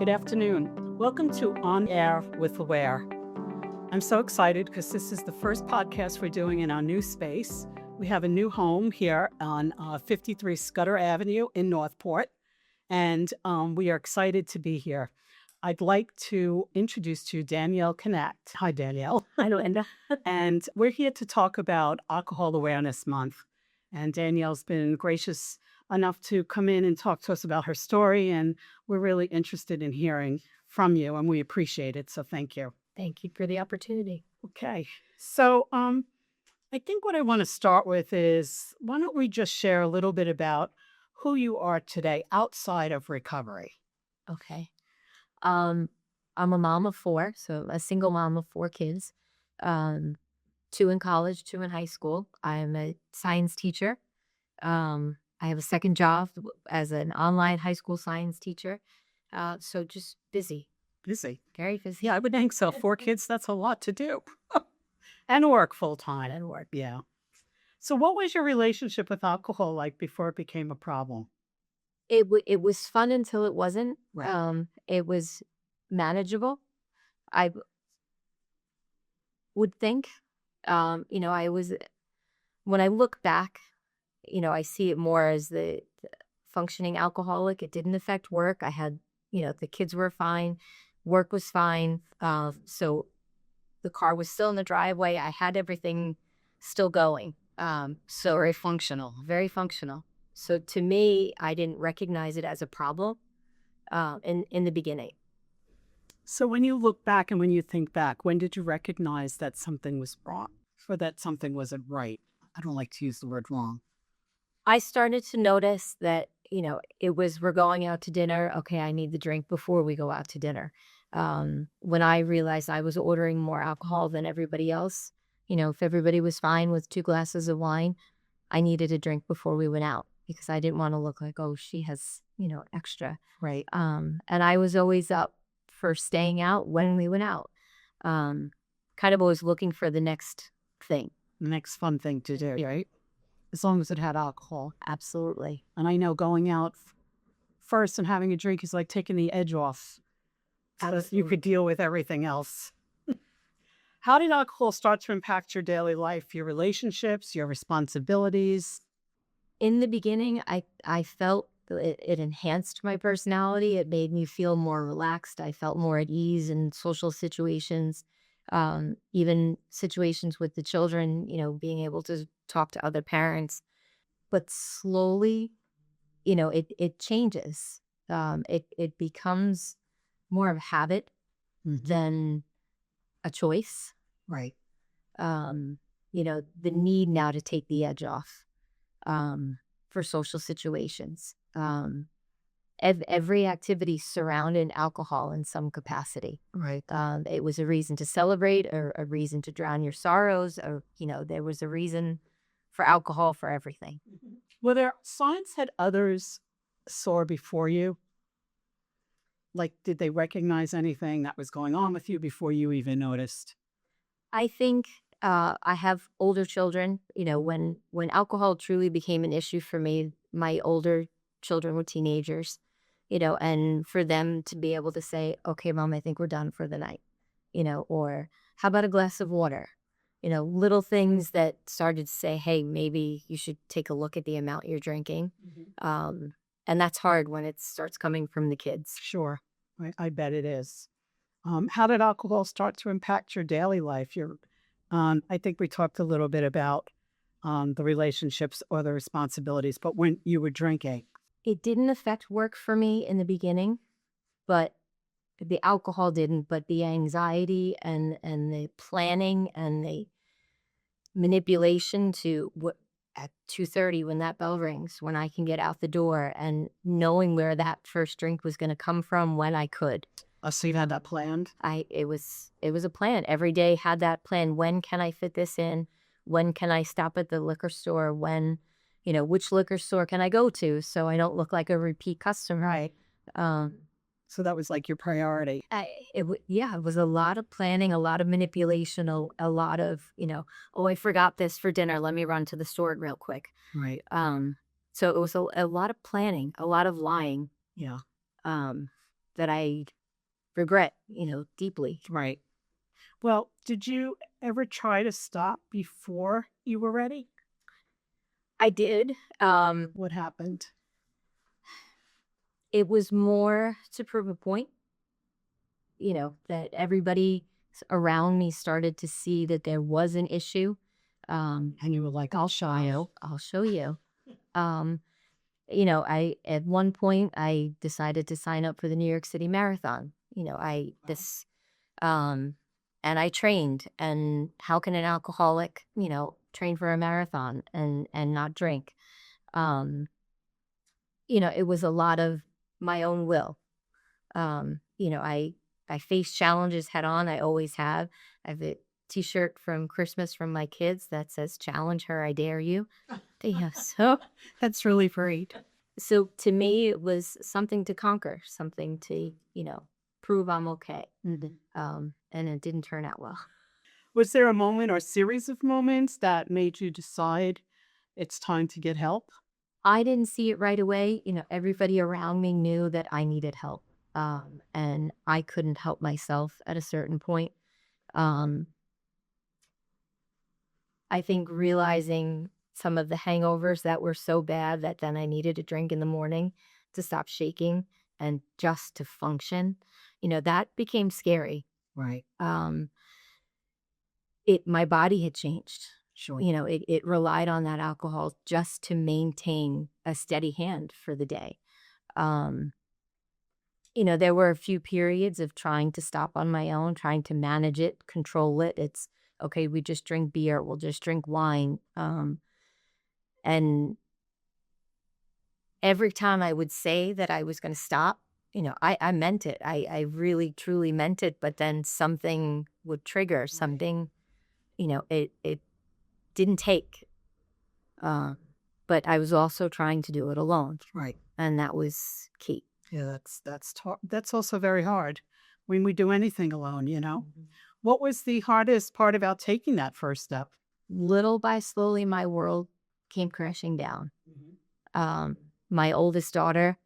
Good afternoon. Welcome to On Air with Aware. I'm so excited because this is the first podcast we're doing in our new space. We have a new home here on 53 Scudder Avenue in Northport, and we are excited to be here. I'd like to introduce to you Danielle Connect. Hi, Danielle. Hi, Linda. And we're here to talk about Alcohol Awareness Month. And Danielle's been gracious enough to come in and talk to us about her story, and we're really interested in hearing from you, and we appreciate it, so thank you. Thank you for the opportunity. Okay, so I think what I want to start with is, why don't we just share a little bit about who you are today outside of recovery? Okay. I'm a mom of four, so a single mom of four kids, 2 in college, 2 in high school. I'm a science teacher. I have a second job as an online high school science teacher. So just busy, Busy. very busy. Yeah, I would think so. 4 kids, that's a lot to do. And work full time. And work. Yeah. So what was your relationship with alcohol like before it became a problem? It was fun until it wasn't. Right. It was manageable. I would think, I was, when I look back, I see it more as the functioning alcoholic. It didn't affect work. I had, the kids were fine. Work was fine. So the car was still in the driveway. I had everything still going. So Very functional. very functional. So to me, I didn't recognize it as a problem in the beginning. So when you look back and when you think back, when did you recognize that something was wrong or that something wasn't right? I don't like to use the word wrong. I started to notice that, it was, we're going out to dinner. Okay, I need the drink before we go out to dinner. When I realized I was ordering more alcohol than everybody else, if everybody was fine with 2 glasses of wine, I needed a drink before we went out because I didn't want to look like, oh, she has, extra. Right. And I was always up for staying out when we went out. Kind of always looking for the next thing. The next fun thing to do, right? As long as it had alcohol. Absolutely. And I know going out first and having a drink is like taking the edge off. So you could deal with everything else. How did alcohol start to impact your daily life, your relationships, your responsibilities? In the beginning, I felt it enhanced my personality. It made me feel more relaxed. I felt more at ease in social situations, even situations with the children, being able to talk to other parents. But slowly, it changes. It becomes more of a habit than a choice. Right. The need now to take the edge off for social situations. Every activity surrounded alcohol in some capacity. Right. It was a reason to celebrate or a reason to drown your sorrows, or, there was a reason for alcohol for everything. Were there signs that others saw before you? Like, did they recognize anything that was going on with you before you even noticed? I think I have older children. When alcohol truly became an issue for me, my older children were teenagers, and for them to be able to say, okay, Mom, I think we're done for the night, or how about a glass of water? Little things that started to say, hey, maybe you should take a look at the amount you're drinking. And that's hard when it starts coming from the kids. Sure. I bet it is. How did alcohol start to impact your daily life? I think we talked a little bit about the relationships or the responsibilities, but when you were drinking. It didn't affect work for me in the beginning, but the alcohol didn't, but the anxiety and the planning and the manipulation to at 2:30 when that bell rings, when I can get out the door, and knowing where that first drink was going to come from when I could. So you had that planned? It was a plan. Every day had that plan. When can I fit this in? When can I stop at the liquor store? When, which liquor store can I go to so I don't look like a repeat customer? Right. So that was like your priority. It was a lot of planning, a lot of manipulation, a lot of, oh, I forgot this for dinner. Let me run to the store real quick. Right. So it was a lot of planning, a lot of lying. Yeah. that I regret, deeply. Right. Well, did you ever try to stop before you were ready? I did. What happened? It was more to prove a point, that everybody around me started to see that there was an issue. And you were like, I'll show you. I'll show you. Um, I at one point I decided to sign up for the New York City Marathon. Um, and I trained. And how can an alcoholic, train for a marathon and not drink? It was a lot of my own will. I face challenges head on. I always have. I have a T-shirt from Christmas from my kids that says "Challenge her, I dare you." Yeah, so That's really great. to me, it was something to conquer, something to prove I'm okay. And it didn't turn out well. Was there a moment or series of moments that made you decide it's time to get help? I didn't see it right away. Everybody around me knew that I needed help. And I couldn't help myself at a certain point. Um, I think realizing some of the hangovers that were so bad that then I needed a drink in the morning to stop shaking and just to function, that became scary. Right. My body had changed. Sure. It relied on that alcohol just to maintain a steady hand for the day. There were a few periods of trying to stop on my own, trying to manage it, control it. It's okay, we just drink beer, we'll just drink wine. And every time I would say that I was going to stop, I meant it. I really, truly meant it. But then something would trigger something, it didn't take. But I was also trying to do it alone. Right. And that was key. Yeah, that's also very hard when we do anything alone, What was the hardest part about taking that first step? Little by slowly, my world came crashing down. My oldest daughter,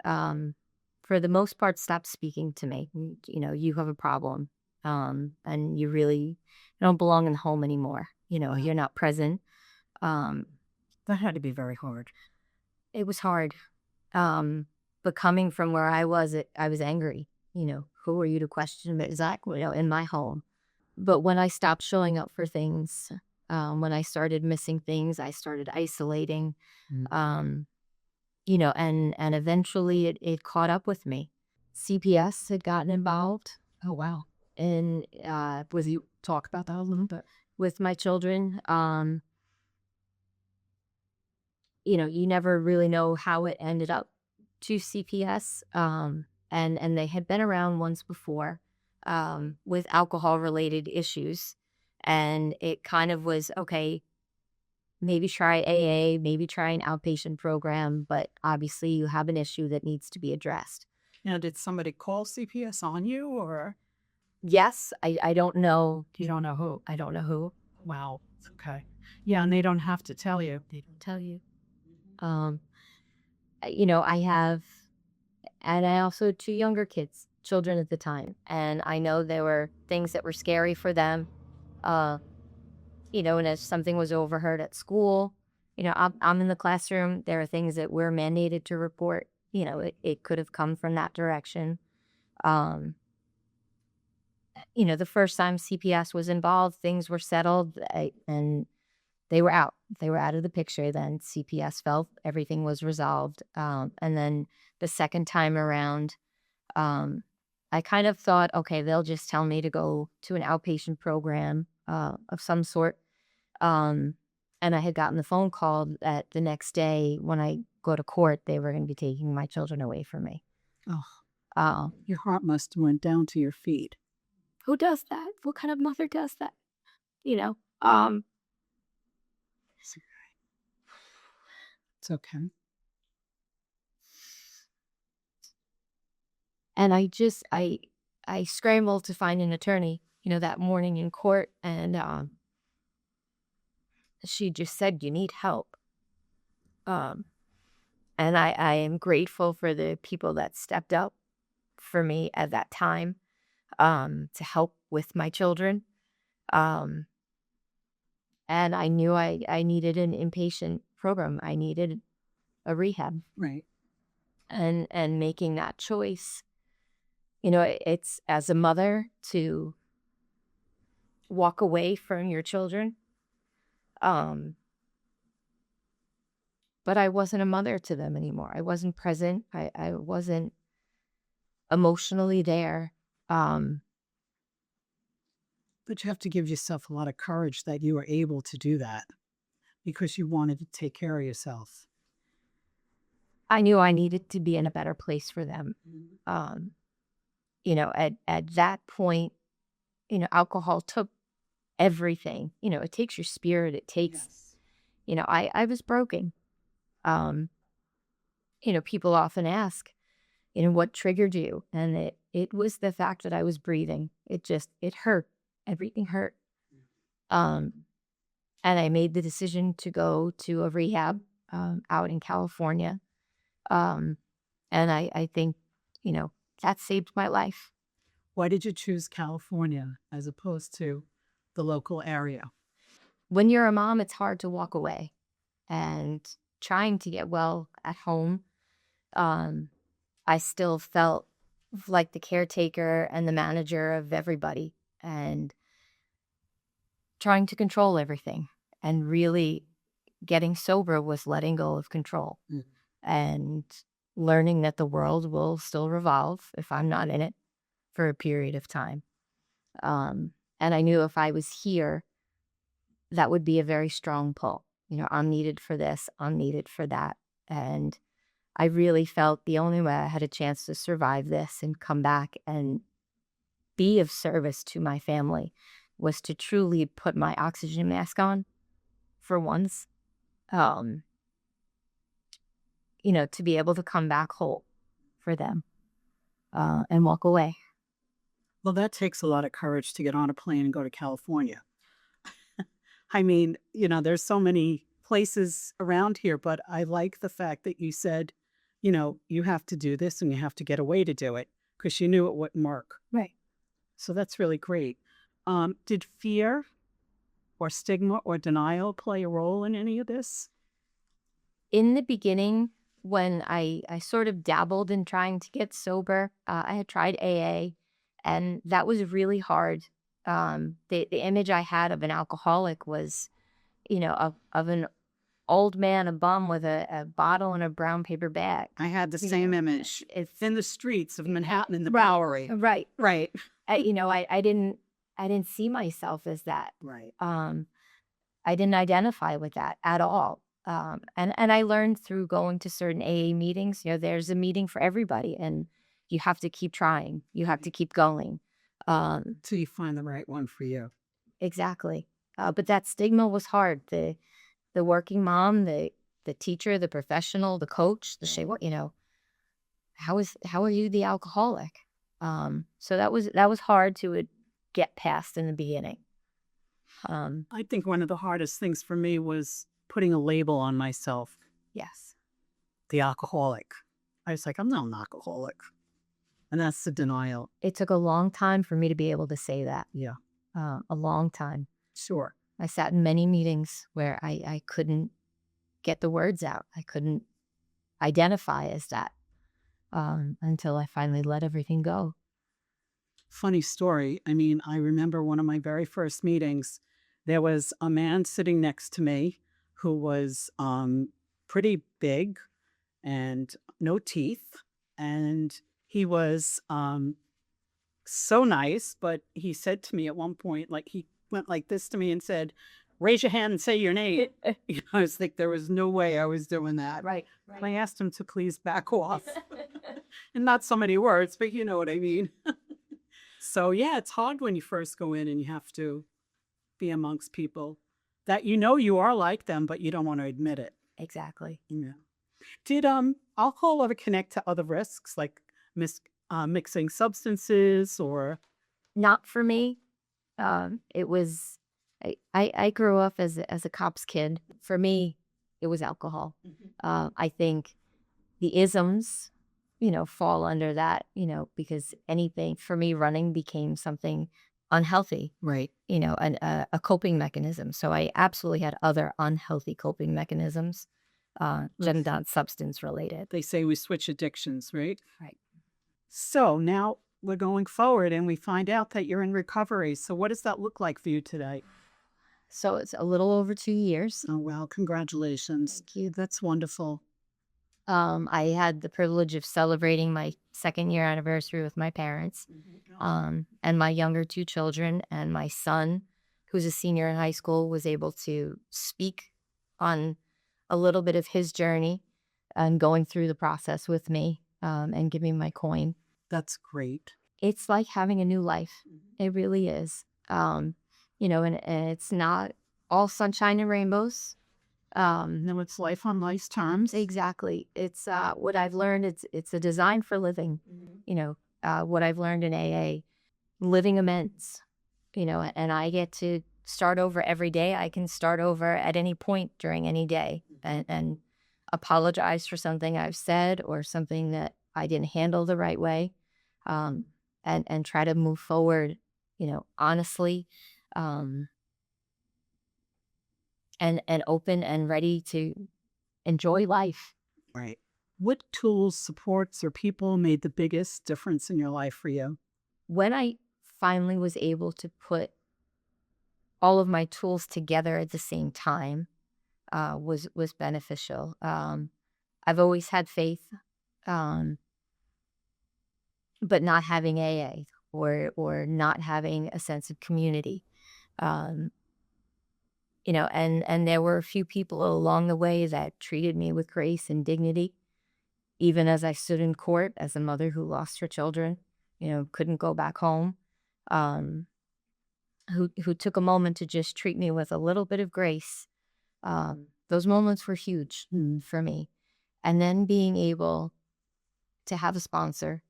for the most part, stopped speaking to me. You have a problem, and you really don't belong in the home anymore. You're not present. That had to be very hard. It was hard. But coming from where I was angry. Who are you to question me? Exactly. In my home. But when I stopped showing up for things, when I started missing things, I started isolating. And eventually it caught up with me. CPS had gotten involved. Oh, wow. And Was you talk about that a little bit? With my children, you never really know how it ended up to CPS. And they had been around once before with alcohol-related issues. And it kind of was, okay, maybe try AA, maybe try an outpatient program, but obviously you have an issue that needs to be addressed. Now, did somebody call CPS on you or? Yes, I don't know. You don't know who? I don't know who. Wow. Okay. Yeah, and they don't have to tell you. They don't tell you. I also had 2 younger children at the time. And I know there were things that were scary for them. And if something was overheard at school, I'm in the classroom. There are things that we're mandated to report. It could have come from that direction. The first time CPS was involved, things were settled and they were out. They were out of the picture. Then CPS felt everything was resolved. And then the second time around, I kind of thought, okay, they'll just tell me to go to an outpatient program of some sort. And I had gotten the phone call that the next day when I go to court, they were going to be taking my children away from me. Oh, your heart must have went down to your feet. Who does that? What kind of mother does that? It's okay. And I scrambled to find an attorney, that morning in court. And she just said, you need help. And I am grateful for the people that stepped up for me at that time, to help with my children. Um, and I knew I needed an inpatient program. I needed a rehab. Right. And making that choice, you know, it's as a mother to walk away from your children. Um, but I wasn't a mother to them anymore. I wasn't present. I wasn't emotionally there. Um, But you have to give yourself a lot of courage that you were able to do that because you wanted to take care of yourself. I knew I needed to be in a better place for them. Um, you know, at that point, you know, alcohol took everything. You know, it takes your spirit. It takes, Yes. you know, I was broken. Um, you know, people often ask, you know, what triggered you? And it was the fact that I was breathing. It hurt. Everything hurt. Um, and I made the decision to go to a rehab out in California. Um, and I think, you know, that saved my life. Why did you choose California as opposed to the local area? When you're a mom, it's hard to walk away. And trying to get well at home, um, I still felt like the caretaker and the manager of everybody, and trying to control everything. And really getting sober was letting go of control and learning that the world will still revolve if I'm not in it for a period of time. And I knew if I was here, that would be a very strong pull. You know, I'm needed for this, I'm needed for that. And I really felt the only way I had a chance to survive this and come back and be of service to my family was to truly put my oxygen mask on for once. Um, you know, to be able to come back whole for them and walk away. Well, that takes a lot of courage to get on a plane and go to California. I mean, you know, there's so many places around here, but I like the fact that you said, you know, you have to do this and you have to get away to do it because you knew it wouldn't work. Right. So that's really great. Did fear or stigma or denial play a role in any of this? In the beginning, when I sort of dabbled in trying to get sober, I had tried AA, and that was really hard. The image I had of an alcoholic was, you know, of an old man, a bum with a bottle and a brown paper bag. I had the You same know, image. it's In the streets of Manhattan in the Bowery. right. Right. You know, I didn't see myself as that. Right. I didn't identify with that at all. And I learned through going to certain AA meetings, you know, there's a meeting for everybody and you have to keep trying. You have to keep going. Till you find the right one for you. Exactly. But that stigma was hard. The working mom, the teacher, the professional, the coach, the shit, you know, how are you the alcoholic? So that was hard to get past in the beginning. I think one of the hardest things for me was putting a label on myself, Yes. the alcoholic. I was like, I'm not an alcoholic. And that's the denial. It took a long time for me to be able to say that. Yeah, A long time. sure. I sat in many meetings where I couldn't get the words out. I couldn't identify as that until I finally let everything go. Funny story. I mean, I remember one of my very first meetings, there was a man sitting next to me who was pretty big and no teeth. And he was so nice, but he said to me at one point, like he went like this to me and said, raise your hand and say your name. You know, I was like, there was no way I was doing that. Right. I asked him to please back off. And not so many words, but you know what I mean. So yeah, it's hard when you first go in and you have to be amongst people that you know you are like them, but you don't want to admit it. Exactly. Yeah. Did alcohol ever connect to other risks like mixing substances or? Not for me. It was. I grew up as a cop's kid. For me, it was alcohol. I think the isms fall under that, because anything for me, running became something unhealthy, Right. a coping mechanism. So I absolutely had other unhealthy coping mechanisms, just not substance related. They say we switch addictions, right? Right. So now we're going forward and we find out that you're in recovery. So what does that look like for you today? So it's a little over 2 years. Oh, well, congratulations. Thank you. That's wonderful. I had the privilege of celebrating my 2nd-year anniversary with my parents, and my younger 2 children, and my son, who's a senior in high school, was able to speak on a little bit of his journey and going through the process with me, and give me my coin. That's great. It's like having a new life. It really is. And it's not all sunshine and rainbows. No, it's life on life's terms. Exactly. It's what I've learned. It's a design for living. What I've learned in AA, living amends. And I get to start over every day. I can start over at any point during any day and apologize for something I've said or something that I didn't handle the right way, and try to move forward, honestly, and open and ready to enjoy life. Right. What tools, supports, or people made the biggest difference in your life for you? When I finally was able to put all of my tools together at the same time, was beneficial. I've always had faith, um, but not having AA or not having a sense of community. Um, and there were a few people along the way that treated me with grace and dignity, even as I stood in court as a mother who lost her children, couldn't go back home, who took a moment to just treat me with a little bit of grace. Those moments were huge for me. And then being able to have a sponsor,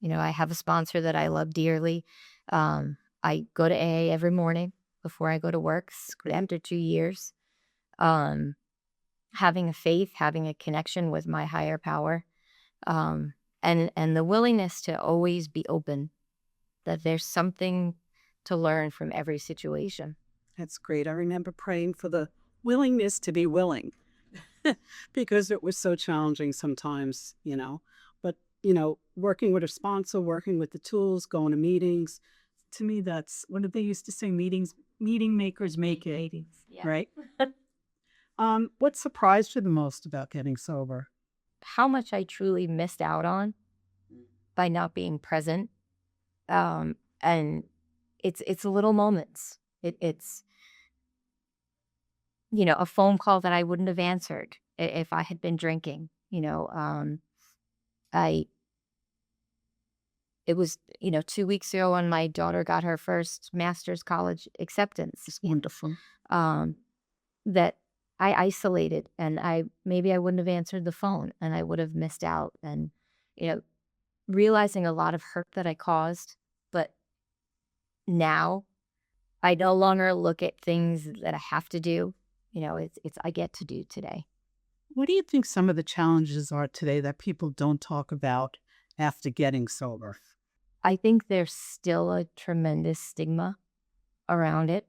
I have a sponsor that I love dearly. I go to AA every morning before I go to work after 2 years. Having a faith, having a connection with my higher power, and the willingness to always be open, that there's something to learn from every situation. That's great. I remember praying for the willingness to be willing because it was so challenging sometimes, But, working with a sponsor, working with the tools, going to meetings, to me, that's what did they used to say? Meeting makers make it, Meetings, yeah. right? What surprised you the most about getting sober? How much I truly missed out on by not being present. And it's little moments. It's a phone call that I wouldn't have answered if I had been drinking. It was 2 weeks ago when my daughter got her first master's college acceptance. It's wonderful. That I isolated, and maybe I wouldn't have answered the phone, and I would have missed out, and realizing a lot of hurt that I caused. But now I no longer look at things that I have to do. It's I get to do today. What do you think some of the challenges are today that people don't talk about after getting sober? I think there's still a tremendous stigma around it.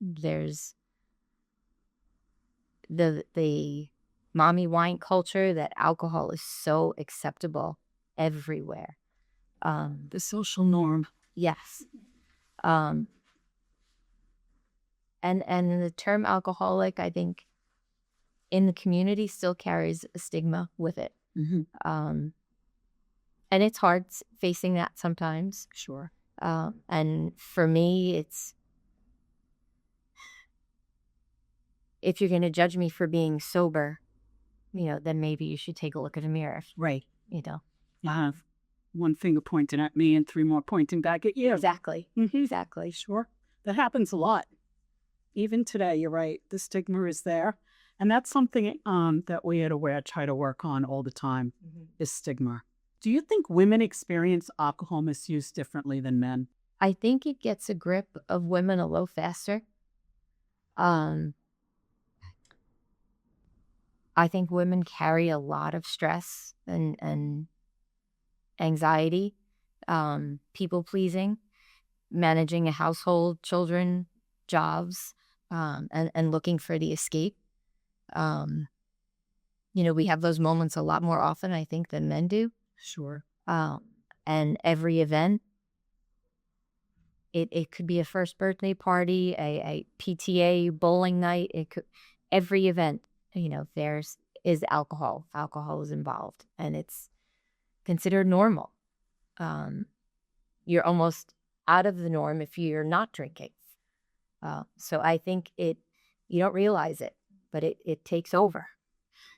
There's the mommy wine culture, that alcohol is so acceptable everywhere. The social norm. Yes. And the term alcoholic, I think, in the community still carries a stigma with it. Mm-hmm. And it's hard facing that sometimes. Sure. And for me, it's, if you're going to judge me for being sober, then maybe you should take a look at a mirror. Right. You have one finger pointing at me and 3 more pointing back at you. Exactly. Mm-hmm. Exactly. Sure. That happens a lot. Even today, you're right. The stigma is there. And that's something that we at OAWA try to work on all the time, is stigma. Do you think women experience alcohol misuse differently than men? I think it gets a grip of women a little faster. I think women carry a lot of stress and anxiety, people pleasing, managing a household, children, jobs, and looking for the escape. Um, we have those moments a lot more often, I think, than men do. Sure. Um, and every event, it could be a first birthday party, a PTA bowling night. Every event, there's is alcohol. Alcohol is involved, and it's considered normal. Um, you're almost out of the norm if you're not drinking. So I think you don't realize it, but it takes over.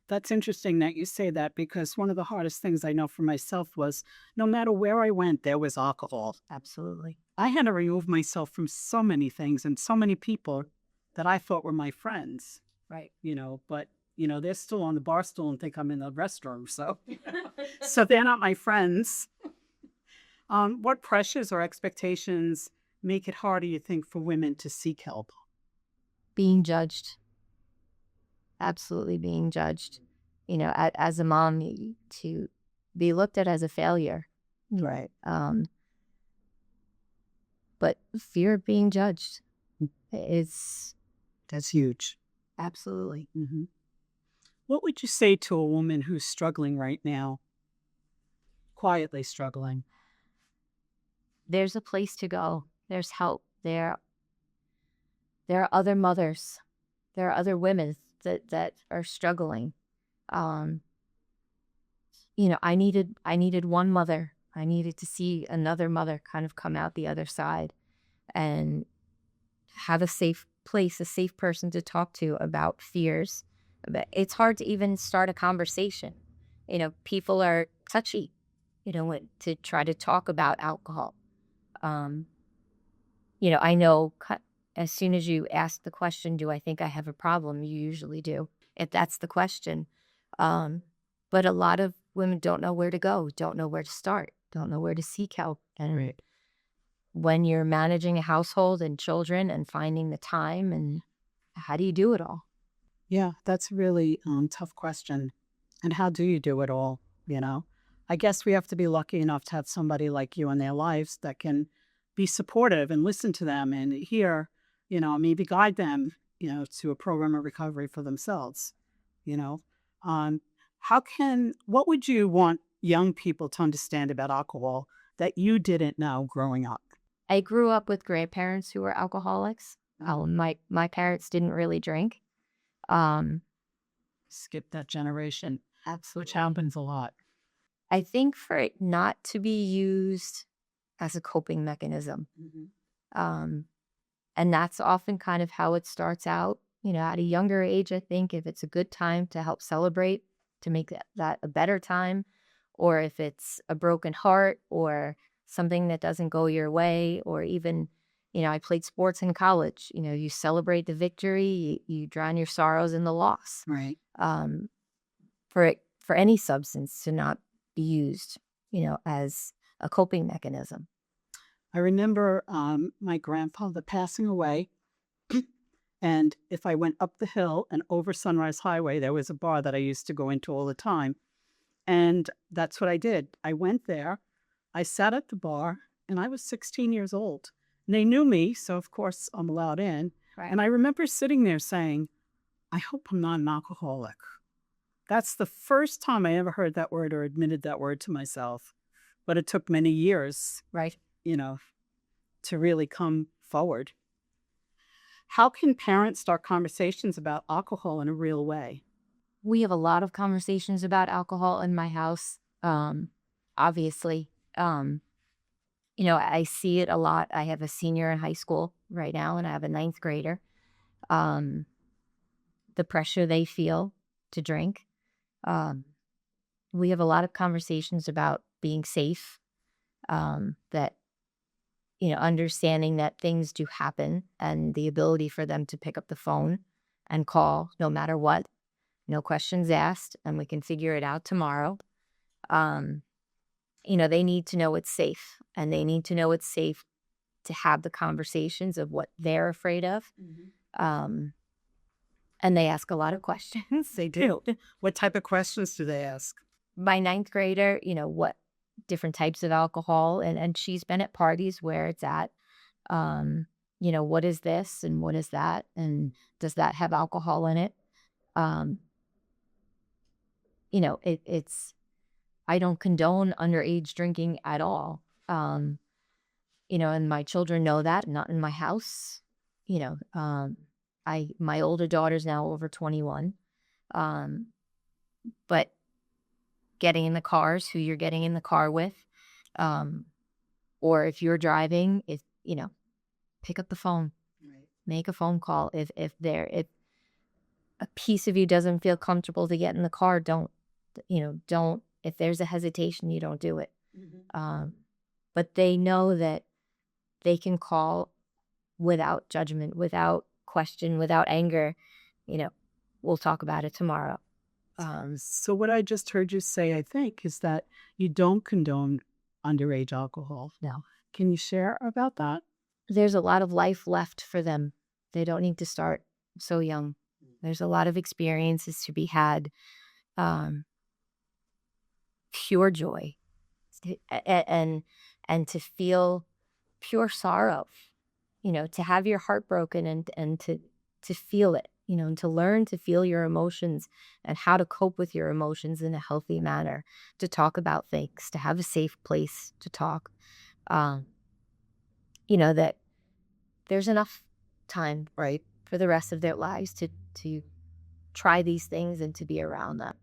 That's interesting that you say that, because one of the hardest things I know for myself was no matter where I went, there was alcohol. Absolutely. I had to remove myself from so many things and so many people that I thought were my friends, Right. but they're still on the bar stool and think I'm in the restroom. So, so they're not my friends. What pressures or expectations make it harder, you think, for women to seek help? Being judged. Absolutely being judged. As a mom, to be looked at as a failure. Right. But fear of being judged is That's huge. absolutely. Mm-hmm. What would you say to a woman who's struggling right now, quietly struggling? There's a place to go. There's help. There are other mothers. There are other women that are struggling. I needed one mother. I needed to see another mother kind of come out the other side and have a safe place, a safe person to talk to about fears. But it's hard to even start a conversation. People are touchy, to try to talk about alcohol. I know as soon as you ask the question, do I think I have a problem? You usually do, if that's the question. But a lot of women don't know where to go, don't know where to start, don't know where to seek help. And Right. when you're managing a household and children and finding the time, and how do you do it all? Yeah, that's a really tough question. And how do you do it all? I guess we have to be lucky enough to have somebody like you in their lives that can be supportive and listen to them and hear, maybe guide them, to a program of recovery for themselves. You know, um, what would you want young people to understand about alcohol that you didn't know growing up? I grew up with grandparents who were alcoholics. My parents didn't really drink. Um, Skip that generation, which Absolutely. happens a lot. I think for it not to be used as a coping mechanism. Um, and that's often kind of how it starts out. At a younger age, I think if it's a good time to help celebrate, to make that a better time, or if it's a broken heart or something that doesn't go your way, or even, I played sports in college, you celebrate the victory, you drown your sorrows in the loss. Right. For any substance to not be used, as a coping mechanism. I remember my grandfather passing away. And if I went up the hill and over Sunrise Highway, there was a bar that I used to go into all the time. And that's what I did. I went there, I sat at the bar, and I was 16 years old. And they knew me, so of course I'm allowed in. Right. And I remember sitting there saying, I hope I'm not an alcoholic. That's the first time I ever heard that word or admitted that word to myself. But it took many years, Right. To really come forward. How can parents start conversations about alcohol in a real way? We have a lot of conversations about alcohol in my house. Obviously, I see it a lot. I have a senior in high school right now, and I have a ninth grader. The pressure they feel to drink. We have a lot of conversations about being safe, that, understanding that things do happen and the ability for them to pick up the phone and call no matter what, no questions asked, and we can figure it out tomorrow. They need to know it's safe, and they need to know it's safe to have the conversations of what they're afraid of. And they ask a lot of questions. They do. What type of questions do they ask? My ninth grader, different types of alcohol, and she's been at parties where it's at, what is this and what is that, and does that have alcohol in it? Um, it's I don't condone underage drinking at all. And my children know that, not in my house. You know, my older daughter's now over 21. Um, but getting in the cars, who you're getting in the car with, um, or if you're driving, pick up the phone, Right. make a phone call. If a piece of you doesn't feel comfortable to get in the car, don't. If there's a hesitation, you don't do it. But they know that they can call without judgment, without question, without anger. We'll talk about it tomorrow. So what I just heard you say, I think, is that you don't condone underage alcohol. No. Can you share about that? There's a lot of life left for them. They don't need to start so young. There's a lot of experiences to be had. Pure joy, and to feel pure sorrow, to have your heart broken, and to feel it, and to learn to feel your emotions and how to cope with your emotions in a healthy manner, to talk about things, to have a safe place to talk. That there's enough time, Right. for the rest of their lives to try these things and to be around them.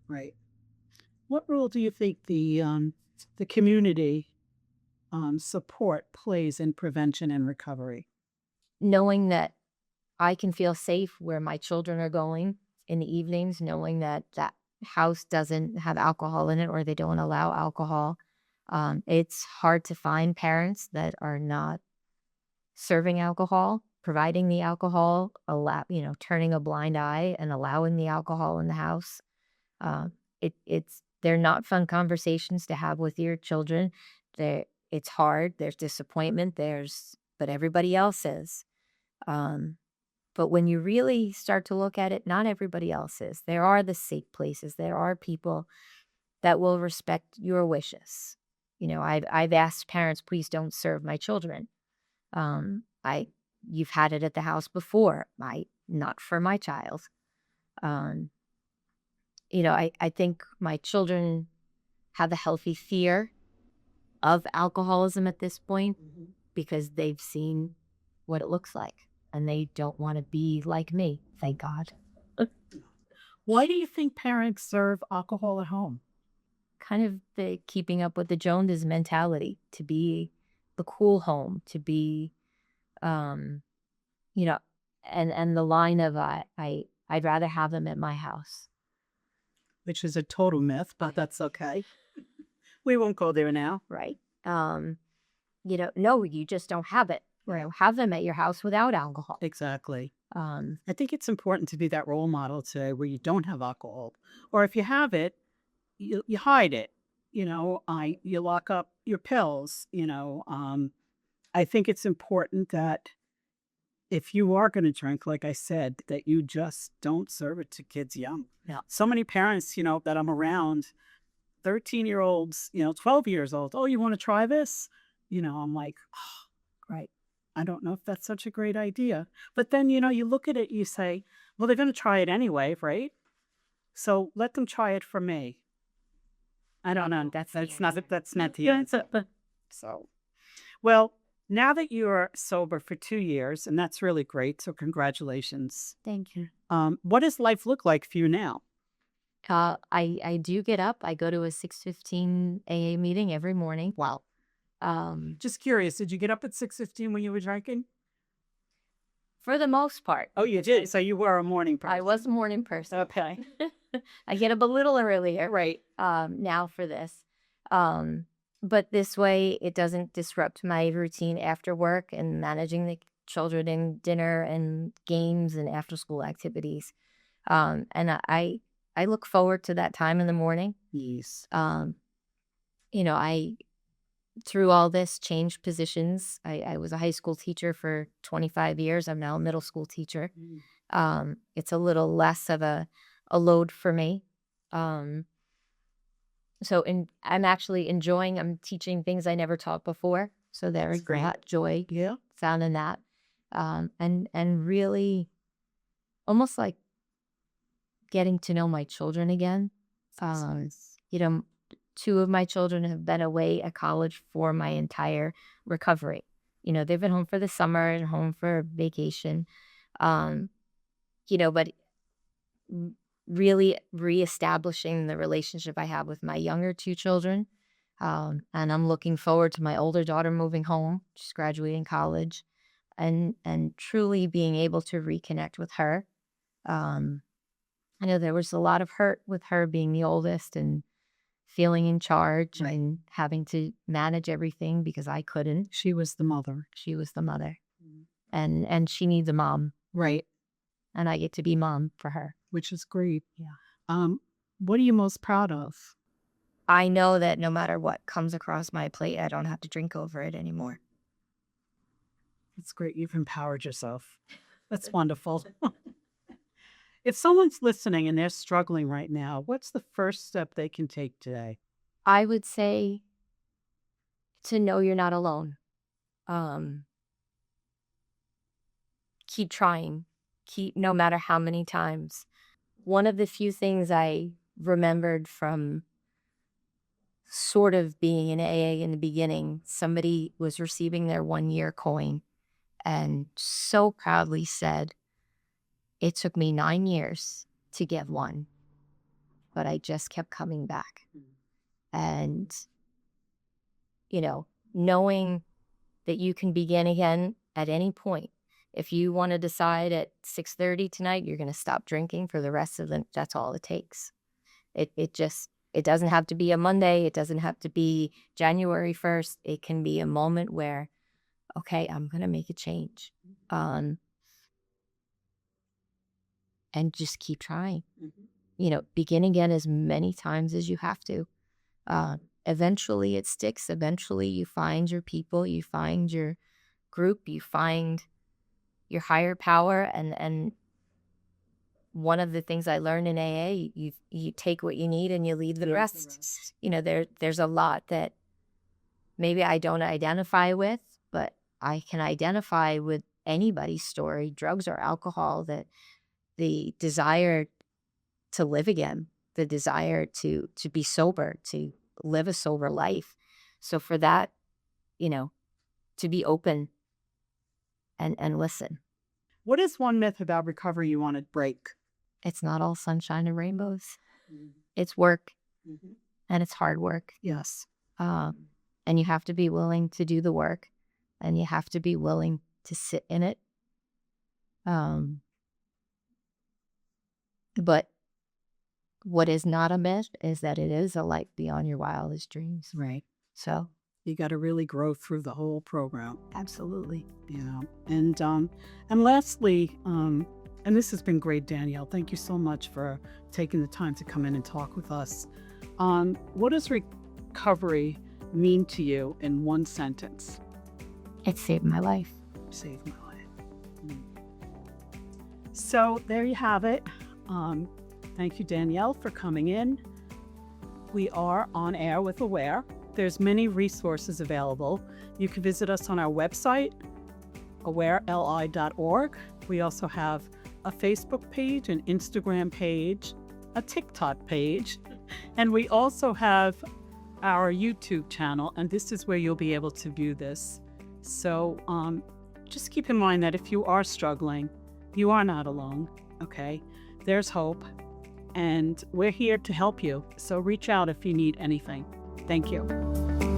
Right. What role do you think the community support plays in prevention and recovery? Knowing that I can feel safe where my children are going in the evenings, knowing that that house doesn't have alcohol in it, or they don't allow alcohol. It's hard to find parents that are not serving alcohol, providing the alcohol, turning a blind eye and allowing the alcohol in the house. They're not fun conversations to have with your children. It's hard. There's disappointment. But everybody else is. But when you really start to look at it, not everybody else is. There are the safe places. There are people that will respect your wishes. I've asked parents, please don't serve my children. You've had it at the house before. Not for my child. I think my children have a healthy fear of alcoholism at this point, because they've seen what it looks like, and they don't want to be like me, thank God. Why do you think parents serve alcohol at home? Kind of the keeping up with the Joneses mentality, to be the cool home, to be, and the line of I'd rather have them at my house. Which is a total myth, but that's okay. We won't go there now. Right. No, you just don't have it. Right. Have them at your house without alcohol. Exactly. I think it's important to be that role model today where you don't have alcohol. Or if you have it, you hide it. You lock up your pills. I think it's important that if you are going to drink, like I said, that you just don't serve it to kids young. Yeah. So many parents, that I'm around, 13-year-olds, 12 years old. Oh, you want to try this? I'm like, oh, great. I don't know if that's such a great idea. But then, you look at it, you say, well, they're going to try it anyway, right? So let them try it for me. I don't know. That's not the answer. So, well, now that you're sober for 2 years, and that's really great. So congratulations. Thank you. What does life look like for you now? I do get up. I go to a 6:15 AA meeting every morning. Wow. Just curious, did you get up at 6:15 when you were drinking? For the most part. Oh, you did? So you were a morning person. I was a morning person. Okay. I get up a little earlier. Right. Now for this. But this way it doesn't disrupt my routine after work and managing the children and dinner and games and after school activities. And I look forward to that time in the morning. Yes. I, through all this, changed positions. I was a high school teacher for 25 years. I'm now a middle school teacher. It's a little less of a load for me. I'm actually enjoying, I'm teaching things I never taught before. So there is that joy found in that. And really almost like getting to know my children again. You know, two of my children have been away at college for my entire recovery. You know, they've been home for the summer and home for vacation. You know, but really reestablishing the relationship I have with my younger two children. And I'm looking forward to my older daughter moving home. She's graduating college, and truly being able to reconnect with her. I know there was a lot of hurt with her being the oldest and feeling in charge and having to manage everything because I couldn't. She was the mother. She was the mother. And she needs a mom. Right. And I get to be mom for her. Which is great. Yeah. What are you most proud of? I know that no matter what comes across my plate, I don't have to drink over it anymore. That's great. You've empowered yourself. That's wonderful. If someone's listening and they're struggling right now, what's the first step they can take today? I would say to know you're not alone. Keep trying. No matter how many times. One of the few things I remembered from sort of being in AA in the beginning, somebody was receiving their 1-year coin and so proudly said, "It took me 9 years to get one, but I just kept coming back." And, you know, knowing that you can begin again at any point. If you want to decide at 6:30 tonight, you're going to stop drinking for the rest of the, that's all it takes. It doesn't have to be a Monday. It doesn't have to be January 1st. It can be a moment where, okay, I'm going to make a change. And just keep trying. You know, begin again as many times as you have to. Eventually it sticks. Eventually you find your people, you find your group, you find your higher power. And one of the things I learned in AA, you take what you need and you leave the rest. You know, there's a lot that maybe I don't identify with, but I can identify with anybody's story, drugs or alcohol, that the desire to live again, the desire to be sober, to live a sober life. So for that, you know, to be open and listen. What is one myth about recovery you want to break? It's not all sunshine and rainbows. It's work, and it's hard work. Yes. And you have to be willing to do the work, and you have to be willing to sit in it. But what is not a myth is that it is a life beyond your wildest dreams. Right. So you got to really grow through the whole program. Absolutely. Yeah. And lastly, and this has been great, Danielle. Thank you so much for taking the time to come in and talk with us. What does recovery mean to you in one sentence? It saved my life. Saved my life. So there you have it. Thank you, Danielle, for coming in. We are on air with AWARE. There's many resources available. You can visit us on our website, awareli.org. We also have a Facebook page, an Instagram page, a TikTok page, and we also have our YouTube channel, and this is where you'll be able to view this. So just keep in mind that if you are struggling, you are not alone, okay? There's hope, and we're here to help you. So reach out if you need anything. Thank you.